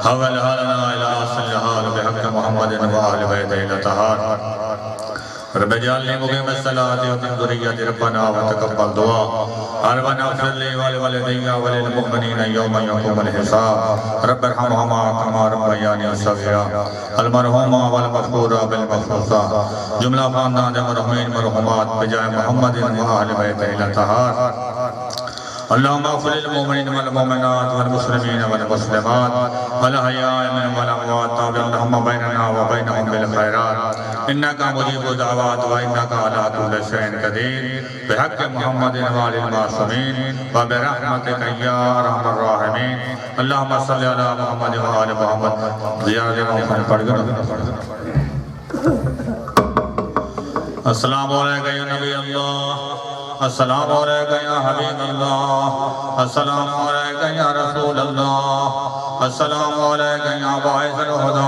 हवल हालना इला सल्लल्लाहु बिहक़ मुहम्मद व अहले बैत तहार रब जअलनी मुक़ीम अस्सलाति व मिन ज़ुर्रिय्यति रब्बना व तक़ब्बल दुआ रब्बना इग़फ़िर ली व लिवालिदैया व लिल मुमिनीना यौम यक़ूमुल हिसाब रब्बिरहमहुमा कमा रब्बयानी सग़ीरा अल मरहूमा वल मग़फ़ूरा बिल मग़फ़ूरा जुमला ख़ानदान मरहूमीन मरहूमात बिजाए मुहम्मदिन व अहले बैत तहार अल्लाहुम्मा इग़फ़िर लिल मुमिनीन वल मुमिनात वल मुस्लिमीन वल मुस्लिमात वल अहयाइ मिनहुम वल अमवात ताबिअहुम बैनना व बैनहुम बिल खैरात इन्नका मुजीबु दअवात व इन्नका अला कुल्लि शैइन क़दीर बिहक़्क़ि मुहम्मदिन व आलिल मासूमीन व बिरहमतिका या अरहमर राहिमीन अल्लाहुम्मा सल्लि अला मुहम्मद व आलि मुहम्मद ज़ियारत मुहम्मद पढ़ दो। अस्सलामु अलैका या नबी अल्लाह अस्सलामु अलैका या हबीब अल्लाह अस्सलामु अलैका या रसूल अल्लाह अस्सलामु अलैका या बाइसुल हुदा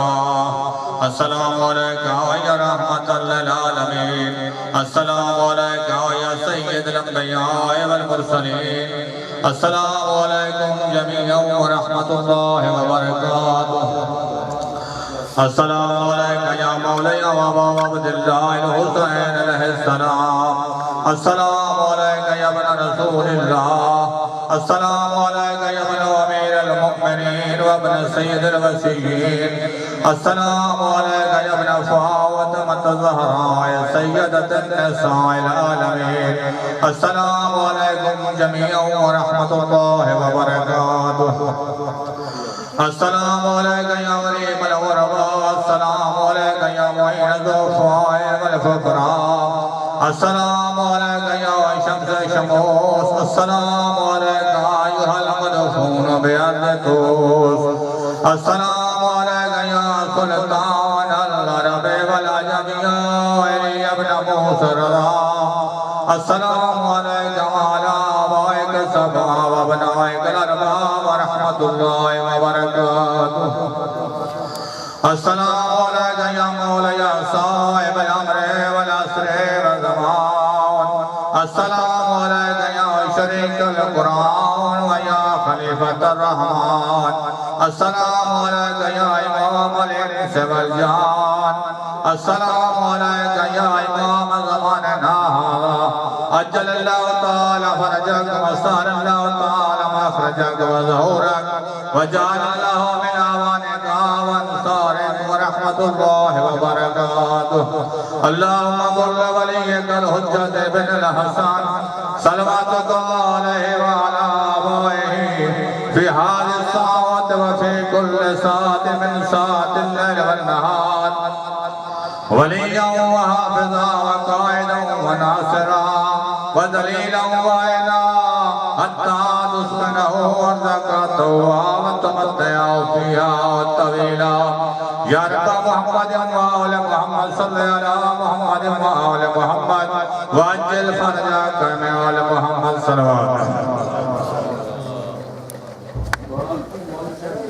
अस्सलामु अलैका या रहमतल लिल आलमीन अस्सलामु अलैका या सय्यिदुल अंबिया वल मुरसलीन अस्सलामु अलैकुम जमीअन व रहमतुल्लाहि व बरकातुहू अस्सलामु अलैका या मौलाया व अबा अब्दुल्लाह अल हुसैन अलैहिस्सलाम अस्सलामु अलैका या इब्न रसूलिल्लाह अस्सलामु अलैका या इब्न अमीरुल मुमिनीन व इब्न सय्यिदिल वसीय्यीन अस्सलामु अलैका या इब्न फातिमत ज़हरा या सय्यदतुन निसाइल आलमीन अस्सलामु अलैकुम जमीअन व रहमतुल्लाहि व बरकातुहू अस्सलामु अलैका या वलीयुल ग़ुरबा अस्सलामु अलैका या मुईनुल ज़ुफ़ाए वल फ़ुक़रा अस्सलामु अलैका या शम्स शमूस अस्सलामु अलैका अय्युहल मदफ़ून बिअर्द तूस अस्सलामु अलैका या सुल्तान अल अरब वल अजम या अली इब्न मूसरा अस्सलामु अलैका व अला आबाइक सबा व अबनाइक अरबा व रहमतुल्लाहि व बरकातुहू अस्सलामु अलैका या मौलाया साहिबल अम्र वल अस्र व ज़मान अस्सलामु अलैका या शरीकुल कुरान व या खलीफतुर रहमान अस्सलामु अलैका या इमामुल इंस वल जान अस्सलामु अलैका या इमाम ज़मानना हाज़ा अज्जलल्लाहु तआला फरजक व सारल्लाहु तआला मखरजक व ज़हूरक व जअलल्लाहु मिन आवानिका व अंसारिक व रहमतुल्लाहि व बरकातुहू अल्लाहुम्मा कुल्ल वलिय्यिकल हुज्जत इब्नुल हसन सल्लल्लाहु अलैहि व अला आबाइहि फी हाज़िहि साअत व फी कुल्लि साअतिन मिन साअतिल लैल वन नहार वलिय्यन व हाफ़िज़ा व क़ाइदन व नासिरा व दलीलन व इला हत्ता तुस्कनहु अर्ज़क तौवा तमत्तअ फ़ीहा तवीला या रब्ब मुहम्मद व आले मुहम्मद सल्लि अला मुहम्मद व आले मुहम्मद व अज्जिल फरजक में आले मुहम्मद सल्लल्लाहु